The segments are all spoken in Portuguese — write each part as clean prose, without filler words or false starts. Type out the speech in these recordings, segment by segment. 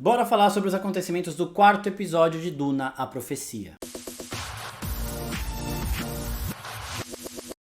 Bora falar sobre os acontecimentos do quarto episódio de Duna, a Profecia.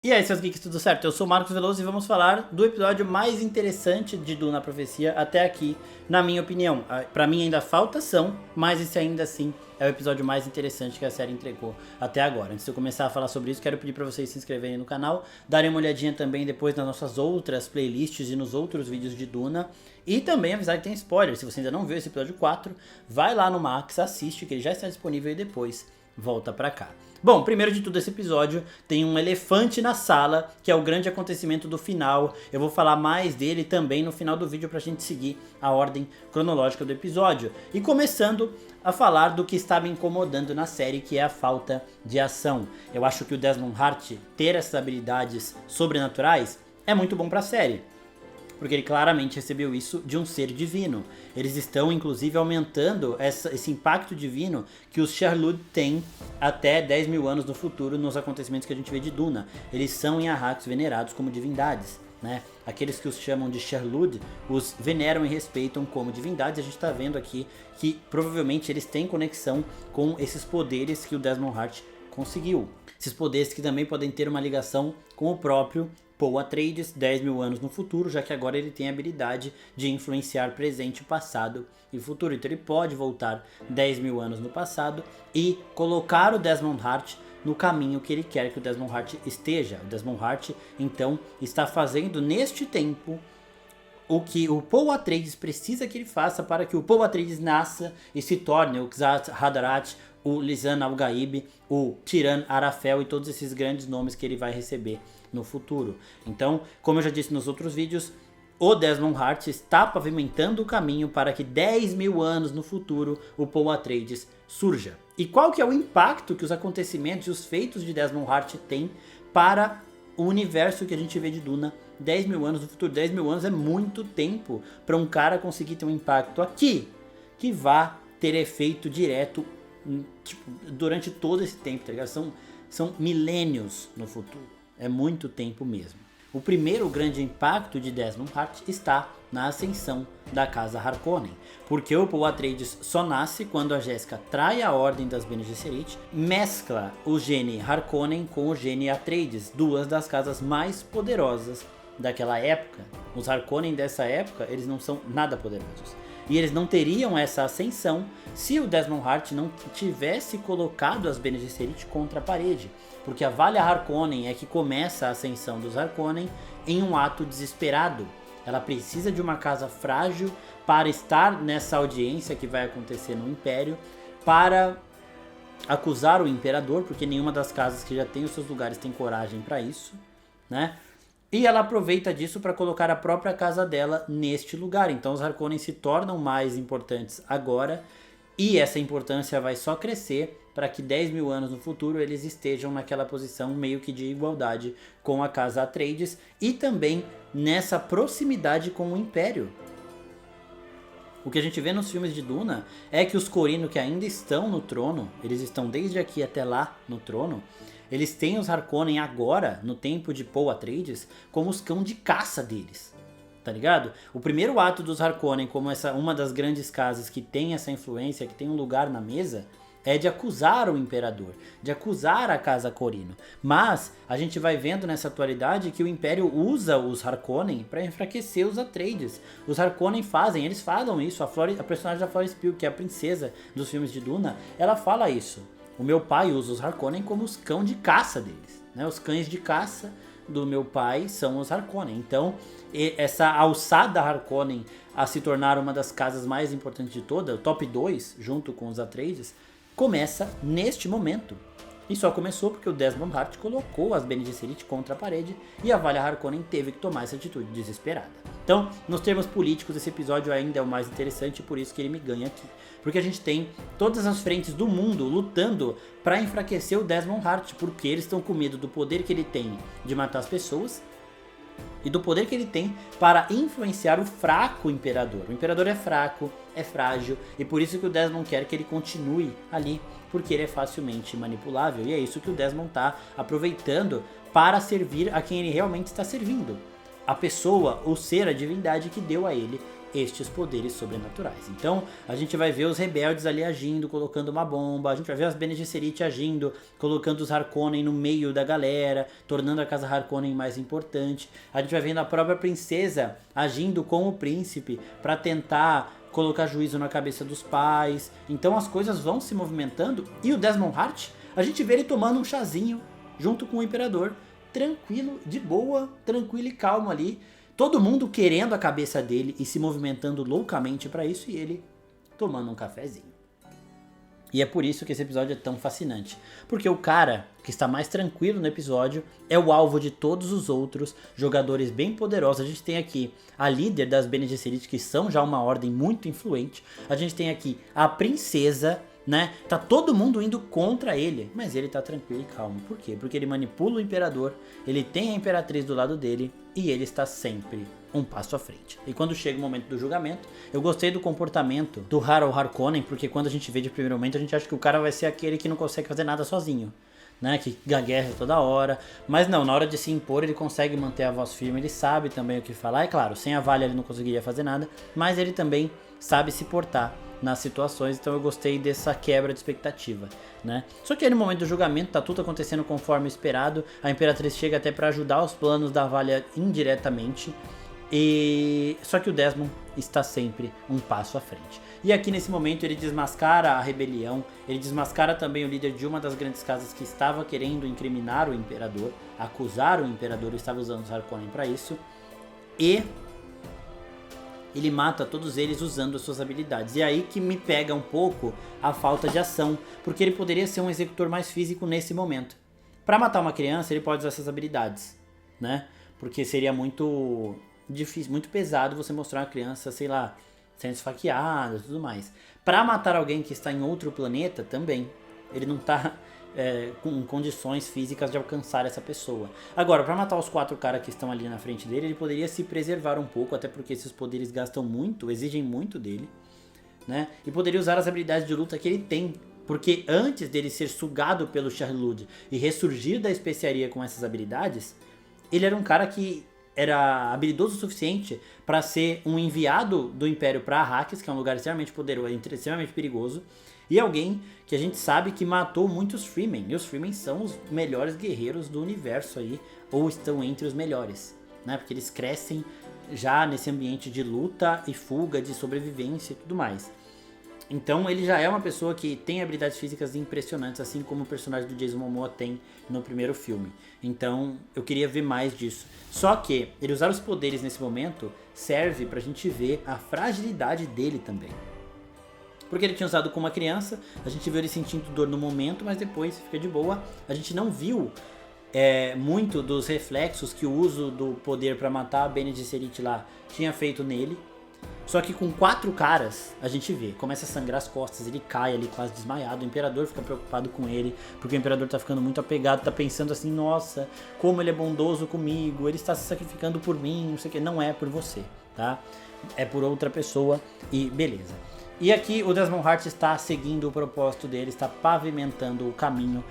E aí, seus geeks, tudo certo? Eu sou o Marcos Veloso e vamos falar do episódio mais interessante de Duna, a Profecia até aqui, na minha opinião. Pra mim ainda falta ação, mas esse ainda assim é o episódio mais interessante que a série entregou até agora. Antes de eu começar a falar sobre isso, quero pedir pra vocês se inscreverem no canal, darem uma olhadinha também depois nas nossas outras playlists e nos outros vídeos de Duna. E também avisar que tem spoiler, se você ainda não viu esse episódio 4, vai lá no Max, assiste que ele já está disponível e depois volta pra cá. Bom, primeiro de tudo, esse episódio tem um elefante na sala, que é o grande acontecimento do final. Eu vou falar mais dele também no final do vídeo pra gente seguir a ordem cronológica do episódio. E começando a falar do que está me incomodando na série, que é a falta de ação. Eu acho que o Desmond Hart ter essas habilidades sobrenaturais é muito bom pra série, porque ele claramente recebeu isso de um ser divino. Eles estão, inclusive, aumentando esse impacto divino que os Shar-Lud têm até 10 mil anos no futuro nos acontecimentos que a gente vê de Duna. Eles são em Arrakis venerados como divindades, né? Aqueles que os chamam de Shar-Lud os veneram e respeitam como divindades. A gente está vendo aqui que provavelmente eles têm conexão com esses poderes que o Desmond Hart conseguiu. Esses poderes que também podem ter uma ligação com o próprio Paul Atreides 10 mil anos no futuro, já que agora ele tem a habilidade de influenciar presente, passado e futuro. Então ele pode voltar 10 mil anos no passado e colocar o Desmond Hart no caminho que ele quer que o Desmond Hart esteja. O Desmond Hart, então, está fazendo neste tempo o que o Paul Atreides precisa que ele faça para que o Paul Atreides nasça e se torne o Xath Hadarat, o Lisan Al-Gaib, o Tiran Arafel e todos esses grandes nomes que ele vai receber no futuro. Então, como eu já disse nos outros vídeos, o Desmond Hart está pavimentando o caminho para que 10 mil anos no futuro o Paul Atreides surja. E qual que é o impacto que os acontecimentos e os feitos de Desmond Hart têm para o universo que a gente vê de Duna 10 mil anos no futuro? 10 mil anos é muito tempo para um cara conseguir ter um impacto aqui que vá ter efeito direto tipo, durante todo esse tempo, tá ligado? São milênios no futuro. É muito tempo mesmo. O primeiro grande impacto de Desmond Hart está na ascensão da casa Harkonnen, porque o Paul Atreides só nasce quando a Jéssica trai a ordem das Bene Gesserit, mescla o gene Harkonnen com o gene Atreides, duas das casas mais poderosas daquela época. Os Harkonnen dessa época, eles não são nada poderosos. E eles não teriam essa ascensão se o Desmond Hart não tivesse colocado as Bene Gesserit contra a parede. Porque a Valia Harkonnen é que começa a ascensão dos Harkonnen em um ato desesperado. Ela precisa de uma casa frágil para estar nessa audiência que vai acontecer no Império, para acusar o Imperador, porque nenhuma das casas que já tem os seus lugares tem coragem para isso, né? E ela aproveita disso para colocar a própria casa dela neste lugar. Então os Harkonnen se tornam mais importantes agora. E essa importância vai só crescer para que 10 mil anos no futuro eles estejam naquela posição meio que de igualdade com a casa Atreides. E também nessa proximidade com o Império. O que a gente vê nos filmes de Duna é que os Corino que ainda estão no trono, eles estão desde aqui até lá no trono, eles têm os Harkonnen agora, no tempo de Paul Atreides, como os cão de caça deles, tá ligado? O primeiro ato dos Harkonnen, como uma das grandes casas que tem essa influência, que tem um lugar na mesa, é de acusar o Imperador, de acusar a casa Corino. Mas a gente vai vendo nessa atualidade que o Império usa os Harkonnen para enfraquecer os Atreides. Os Harkonnen eles falam isso, a personagem da Florence Pugh, que é a princesa dos filmes de Duna, ela fala isso. O meu pai usa os Harkonnen como os cão de caça deles, né? Os cães de caça do meu pai são os Harkonnen. Então, essa alçada Harkonnen a se tornar uma das casas mais importantes de toda, o top 2, junto com os Atreides, começa neste momento. E só começou porque o Desmond Hart colocou as Bene Gesserit contra a parede e a Valia Harkonnen teve que tomar essa atitude desesperada. Então, nos termos políticos, esse episódio ainda é o mais interessante e por isso que ele me ganha aqui. Porque a gente tem todas as frentes do mundo lutando para enfraquecer o Desmond Hart, porque eles estão com medo do poder que ele tem de matar as pessoas e do poder que ele tem para influenciar o fraco imperador. O imperador é fraco, é frágil, e por isso que o Desmond quer que ele continue ali, porque ele é facilmente manipulável, e é isso que o Desmond está aproveitando para servir a quem ele realmente está servindo. A pessoa, o ser, a divindade que deu a ele estes poderes sobrenaturais. Então, a gente vai ver os rebeldes ali agindo, colocando uma bomba, a gente vai ver as Bene Gesserit agindo, colocando os Harkonnen no meio da galera, tornando a casa Harkonnen mais importante. A gente vai vendo a própria princesa agindo com o príncipe para tentar colocar juízo na cabeça dos pais. Então as coisas vão se movimentando e o Desmond Hart, a gente vê ele tomando um chazinho junto com o imperador, tranquilo, de boa, tranquilo e calmo ali. Todo mundo querendo a cabeça dele e se movimentando loucamente para isso e ele tomando um cafezinho. E é por isso que esse episódio é tão fascinante. Porque o cara que está mais tranquilo no episódio é o alvo de todos os outros jogadores bem poderosos. A gente tem aqui a líder das Bene Gesserit, que são já uma ordem muito influente. A gente tem aqui a princesa, né? Tá todo mundo indo contra ele, mas ele tá tranquilo e calmo. Por quê? Porque ele manipula o imperador, ele tem a imperatriz do lado dele e ele está sempre um passo à frente. E quando chega o momento do julgamento, eu gostei do comportamento do Harold Harkonnen, porque quando a gente vê de primeiro momento, a gente acha que o cara vai ser aquele que não consegue fazer nada sozinho, né, que gagueja toda hora, mas não, na hora de se impor ele consegue manter a voz firme, ele sabe também o que falar, é claro, sem a Valia ele não conseguiria fazer nada, mas ele também sabe se portar nas situações, então eu gostei dessa quebra de expectativa, né? Só que aí no momento do julgamento tá tudo acontecendo conforme esperado, a Imperatriz chega até para ajudar os planos da Valia indiretamente, e só que o Desmond está sempre um passo à frente. E aqui nesse momento ele desmascara a rebelião, ele desmascara também o líder de uma das grandes casas que estava querendo incriminar o imperador, acusar o imperador, estava usando os Harkonnen para isso, e ele mata todos eles usando as suas habilidades. E é aí que me pega um pouco a falta de ação, porque ele poderia ser um executor mais físico nesse momento. Para matar uma criança, ele pode usar essas habilidades, né? Porque seria muito difícil, muito pesado você mostrar uma criança, sei lá, sendo esfaqueada e tudo mais. Para matar alguém que está em outro planeta, também. Ele não está com condições físicas de alcançar essa pessoa. Agora, para matar os 4 caras que estão ali na frente dele, ele poderia se preservar um pouco, até porque esses poderes gastam muito, exigem muito dele, né? E poderia usar as habilidades de luta que ele tem, porque antes dele ser sugado pelo Shai-Hulud e ressurgir da especiaria com essas habilidades, ele era um cara que era habilidoso o suficiente para ser um enviado do Império para Arrakis, que é um lugar extremamente poderoso, extremamente perigoso, e alguém que a gente sabe que matou muitos Freemen. E os Freemen são os melhores guerreiros do universo aí, ou estão entre os melhores, né? Porque eles crescem já nesse ambiente de luta e fuga, de sobrevivência e tudo mais. Então ele já é uma pessoa que tem habilidades físicas impressionantes, assim como o personagem do Jason Momoa tem no primeiro filme. Então eu queria ver mais disso. Só que ele usar os poderes nesse momento serve pra gente ver a fragilidade dele também. Porque ele tinha usado com uma criança, a gente viu ele sentindo dor no momento, mas depois fica de boa. A gente não viu muito dos reflexos que o uso do poder pra matar a Bene Gesserit lá tinha feito nele. Só que com 4 caras, a gente vê, começa a sangrar as costas, ele cai ali quase desmaiado, o imperador fica preocupado com ele, porque o imperador tá ficando muito apegado, tá pensando assim, nossa, como ele é bondoso comigo, ele está se sacrificando por mim, não sei o que, não é por você, tá? É por outra pessoa e beleza. E aqui o Desmond Hart está seguindo o propósito dele, está pavimentando o caminho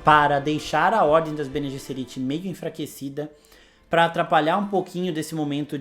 para deixar a Ordem das Bene Gesserit meio enfraquecida, para atrapalhar um pouquinho desse momento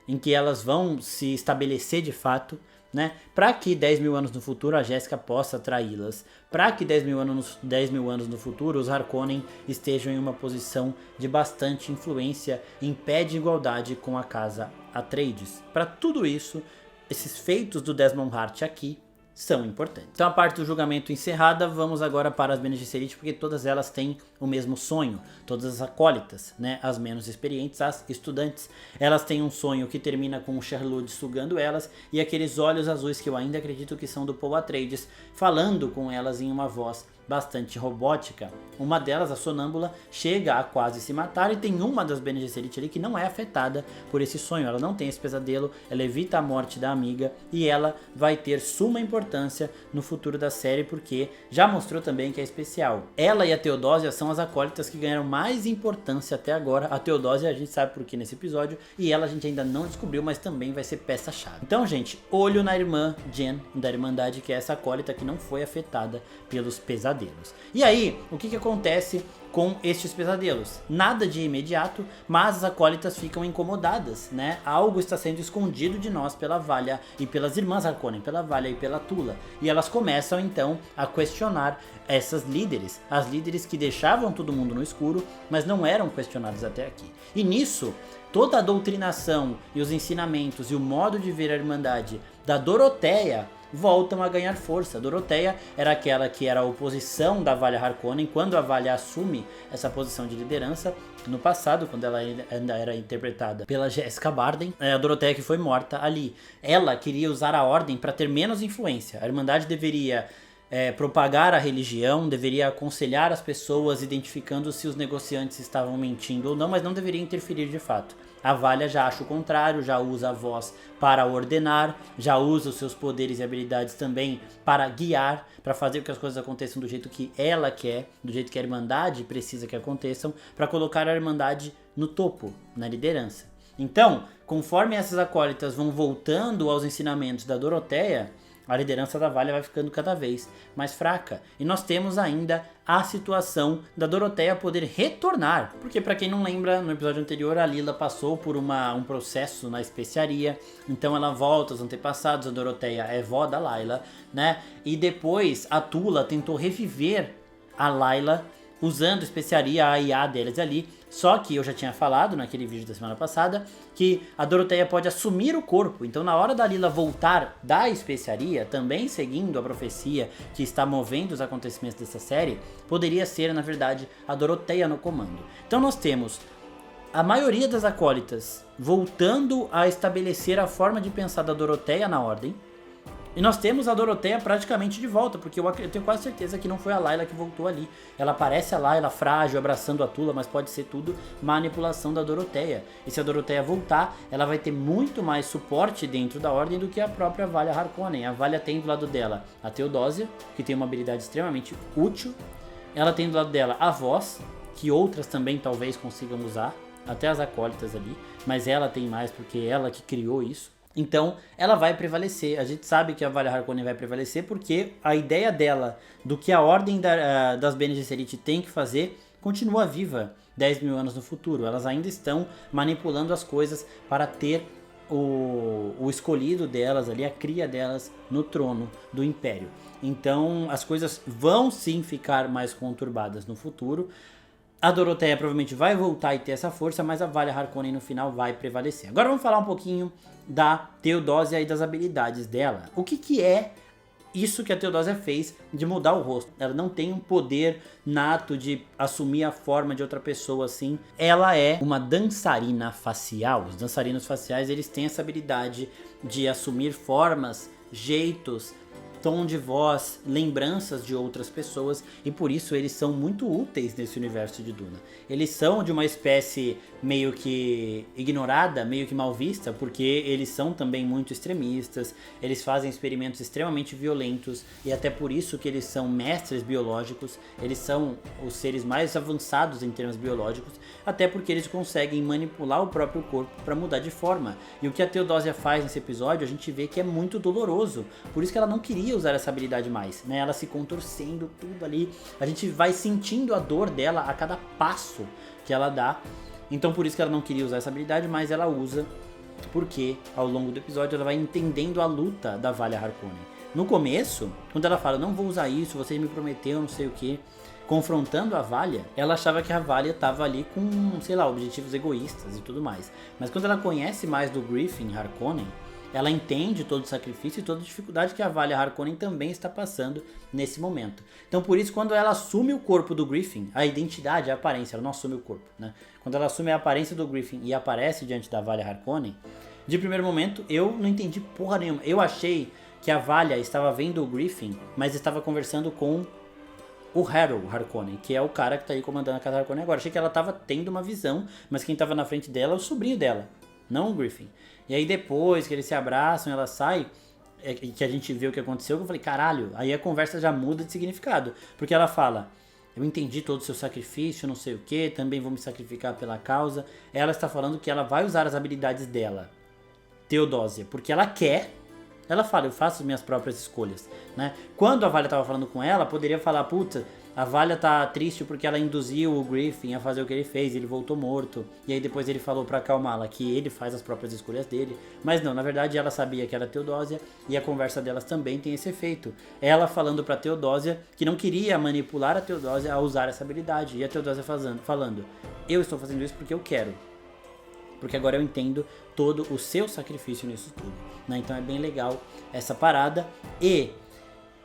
em que elas vão se estabelecer de fato, né? Para que 10 mil anos no futuro a Jéssica possa traí-las. Para que 10 mil anos no futuro os Harkonnen estejam em uma posição de bastante influência em pé de igualdade com a casa Atreides. Para tudo isso, esses feitos do Desmond Hart aqui são importantes. Então a parte do julgamento encerrada, vamos agora para as Bene Gesserit, porque todas elas têm o mesmo sonho, todas as acólitas, né, as menos experientes, as estudantes, elas têm um sonho que termina com o Shai-Hulud sugando elas e aqueles olhos azuis que eu ainda acredito que são do Paul Atreides, falando com elas em uma voz bastante robótica. Uma delas, a sonâmbula, chega a quase se matar e tem uma das Bene Gesserit ali que não é afetada por esse sonho, ela não tem esse pesadelo, ela evita a morte da amiga e ela vai ter suma importância no futuro da série porque já mostrou também que é especial. Ela e a Teodósia são as acólitas que ganharam mais importância até agora. A Teodósia a gente sabe por que nesse episódio e ela a gente ainda não descobriu, mas também vai ser peça-chave. Então, gente, olho na irmã Jen da Irmandade, que é essa acólita que não foi afetada pelos pesadelos. E aí, o que acontece com estes pesadelos. Nada de imediato, mas as acólitas ficam incomodadas, né? Algo está sendo escondido de nós pela Valia e pelas irmãs Harkonnen, pela Valia e pela Tula. E elas começam então a questionar essas líderes, as líderes que deixavam todo mundo no escuro, mas não eram questionadas até aqui. E nisso, toda a doutrinação e os ensinamentos e o modo de ver a Irmandade da Dorotheia voltam a ganhar força. Dorotheia era aquela que era a oposição da Valia Harkonnen quando a Valia assume essa posição de liderança no passado, quando ela ainda era interpretada pela Jessica Barden. A Dorotheia que foi morta ali. Ela queria usar a ordem para ter menos influência. A Irmandade deveria propagar a religião, deveria aconselhar as pessoas, identificando se os negociantes estavam mentindo ou não, mas não deveria interferir de fato. A Valia já acha o contrário, já usa a voz para ordenar, já usa os seus poderes e habilidades também para guiar, para fazer com que as coisas aconteçam do jeito que ela quer, do jeito que a Irmandade precisa que aconteçam, para colocar a Irmandade no topo, na liderança. Então, conforme essas acólitas vão voltando aos ensinamentos da Dorotheia, a liderança da Valia vai ficando cada vez mais fraca. E nós temos ainda a situação da Dorotheia poder retornar. Porque, para quem não lembra, no episódio anterior, a Lila passou por um processo na especiaria. Então ela volta aos antepassados, a Dorotheia é vó da Layla, né? E depois a Tula tentou reviver a Layla usando especiaria, a IA deles ali. Só que eu já tinha falado naquele vídeo da semana passada que a Dorotheia pode assumir o corpo. Então na hora da Lila voltar da especiaria, também seguindo a profecia que está movendo os acontecimentos dessa série, poderia ser na verdade a Dorotheia no comando. Então nós temos a maioria das acólitas voltando a estabelecer a forma de pensar da Dorotheia na ordem. E nós temos a Dorotheia praticamente de volta, porque eu tenho quase certeza que não foi a Layla que voltou ali. Ela parece a Layla frágil, abraçando a Tula, mas pode ser tudo manipulação da Dorotheia. E se a Dorotheia voltar, ela vai ter muito mais suporte dentro da ordem do que a própria Valia Harkonnen. A Valia tem do lado dela a Theodosia, que tem uma habilidade extremamente útil. Ela tem do lado dela a voz, que outras também talvez consigam usar, até as acólitas ali, mas ela tem mais porque é ela que criou isso. Então, ela vai prevalecer. A gente sabe que a Valia Harkonnen vai prevalecer porque a ideia dela do que a Ordem das Bene Gesserit tem que fazer continua viva 10 mil anos no futuro. Elas ainda estão manipulando as coisas para ter o escolhido delas ali, a cria delas no trono do Império. Então, as coisas vão sim ficar mais conturbadas no futuro. A Dorotheia provavelmente vai voltar e ter essa força, mas a Valia Harkonnen no final vai prevalecer. Agora vamos falar um pouquinho da Theodosia e das habilidades dela. O que é isso que a Theodosia fez de mudar o rosto? Ela não tem um poder nato de assumir a forma de outra pessoa assim. Ela é uma dançarina facial. Os dançarinos faciais, eles têm essa habilidade de assumir formas, jeitos, tom de voz, lembranças de outras pessoas, e por isso eles são muito úteis nesse universo de Duna. Eles são de uma espécie meio que ignorada, meio que mal vista, porque eles são também muito extremistas, eles fazem experimentos extremamente violentos, e até por isso que eles são mestres biológicos, eles são os seres mais avançados em termos biológicos, até porque eles conseguem manipular o próprio corpo para mudar de forma. E o que a Theodosia faz nesse episódio, a gente vê que é muito doloroso, por isso que ela não queria usar essa habilidade mais, né? Ela se contorcendo tudo ali, a gente vai sentindo a dor dela a cada passo que ela dá. Então por isso que ela não queria usar essa habilidade, mas ela usa, porque ao longo do episódio ela vai entendendo a luta da Valia Harkonnen. No começo, quando ela fala, não vou usar isso, você me prometeu, não sei o que, confrontando a Valia, ela achava que a Valia estava ali com, sei lá, objetivos egoístas e tudo mais. Mas quando ela conhece mais do Griffin Harkonnen, ela entende todo o sacrifício e toda a dificuldade que a Valia Harkonnen também está passando nesse momento. Então por isso, quando ela assume o corpo do Griffin, a identidade, a aparência, ela não assume o corpo, né? Quando ela assume a aparência do Griffin e aparece diante da Valia Harkonnen, de primeiro momento eu não entendi porra nenhuma. Eu achei que a Valia estava vendo o Griffin, mas estava conversando com o Harold Harkonnen, que é o cara que está aí comandando a casa Harkonnen agora. Achei que ela estava tendo uma visão, mas quem estava na frente dela é o sobrinho dela, não o Griffin. E aí depois que eles se abraçam, ela sai, que a gente vê o que aconteceu, eu falei, caralho, aí a conversa já muda de significado. Porque ela fala, eu entendi todo o seu sacrifício, não sei o que, também vou me sacrificar pela causa. Ela está falando que ela vai usar as habilidades dela, Theodosia, porque ela quer Ela fala, eu faço minhas próprias escolhas, né? Quando a Valia tava falando com ela, poderia falar, puta, a Valia tá triste porque ela induziu o Griffin a fazer o que ele fez, ele voltou morto. E aí depois ele falou pra acalmá-la que ele faz as próprias escolhas dele. Mas não, na verdade ela sabia que era Teodosia e a conversa delas também tem esse efeito. Ela falando pra Teodosia que não queria manipular a Teodosia a usar essa habilidade. E a Teodosia falando, eu estou fazendo isso porque eu quero. Porque agora eu entendo todo o seu sacrifício nisso tudo, né? Então é bem legal essa parada. E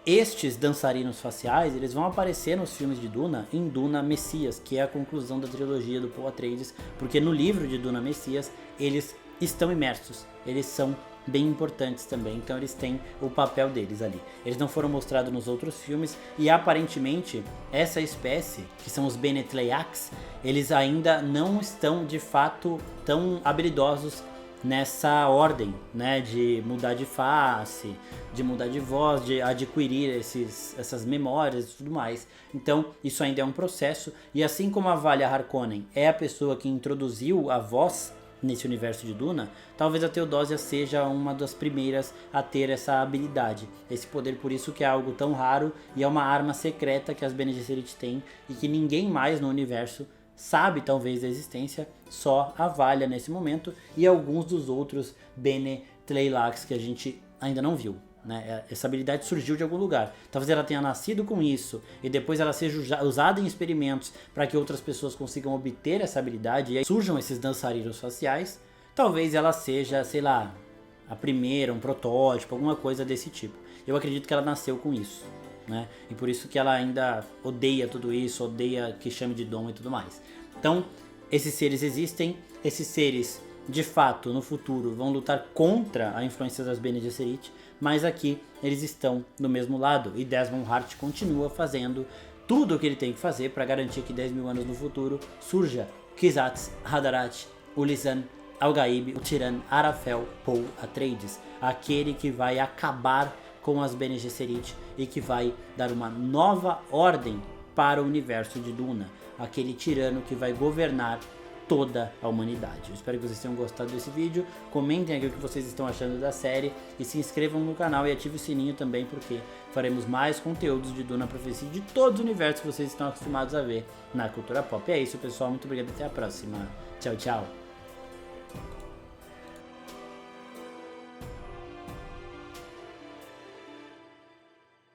estes dançarinos faciais, eles vão aparecer nos filmes de Duna, em Duna Messias, que é a conclusão da trilogia do Paul Atreides, porque no livro de Duna Messias, eles estão imersos, eles são bem importantes também, então eles têm o papel deles ali. Eles não foram mostrados nos outros filmes e aparentemente essa espécie, que são os Bene Tleiax, eles ainda não estão de fato tão habilidosos nessa ordem, né, de mudar de face, de mudar de voz, de adquirir essas memórias e tudo mais. Então, isso ainda é um processo, e assim como a Valia Harkonnen é a pessoa que introduziu a voz nesse universo de Duna, talvez a Teodosia seja uma das primeiras a ter essa habilidade, esse poder, por isso que é algo tão raro e é uma arma secreta que as Bene Gesserit têm e que ninguém mais no universo sabe talvez da existência, só a Valia nesse momento e alguns dos outros Bene Tleilax que a gente ainda não viu, né? Essa habilidade surgiu de algum lugar, talvez ela tenha nascido com isso e depois ela seja usada em experimentos para que outras pessoas consigam obter essa habilidade e aí surjam esses dançarinos faciais. Talvez ela seja, sei lá, a primeira, um protótipo, alguma coisa desse tipo. Eu acredito que ela nasceu com isso, né? E por isso que ela ainda odeia tudo isso, odeia que chame de dom e tudo mais. Então, esses seres existem, esses seres, de fato, no futuro, vão lutar contra a influência das Bene Gesserit, mas aqui eles estão do mesmo lado, e Desmond Hart continua fazendo tudo o que ele tem que fazer para garantir que 10 mil anos no futuro surja Kwisatz Haderach, o Lisan, Algaib, o Tiran, Arafel, Paul Atreides, aquele que vai acabar com as Bene Gesserit e que vai dar uma nova ordem para o universo de Duna, aquele tirano que vai governar toda a humanidade. Eu espero que vocês tenham gostado desse vídeo, comentem aqui o que vocês estão achando da série e se inscrevam no canal e ativem o sininho também, porque faremos mais conteúdos de Duna Profecia de todos os universos que vocês estão acostumados a ver na cultura pop. É isso, pessoal, muito obrigado, até a próxima. Tchau, tchau.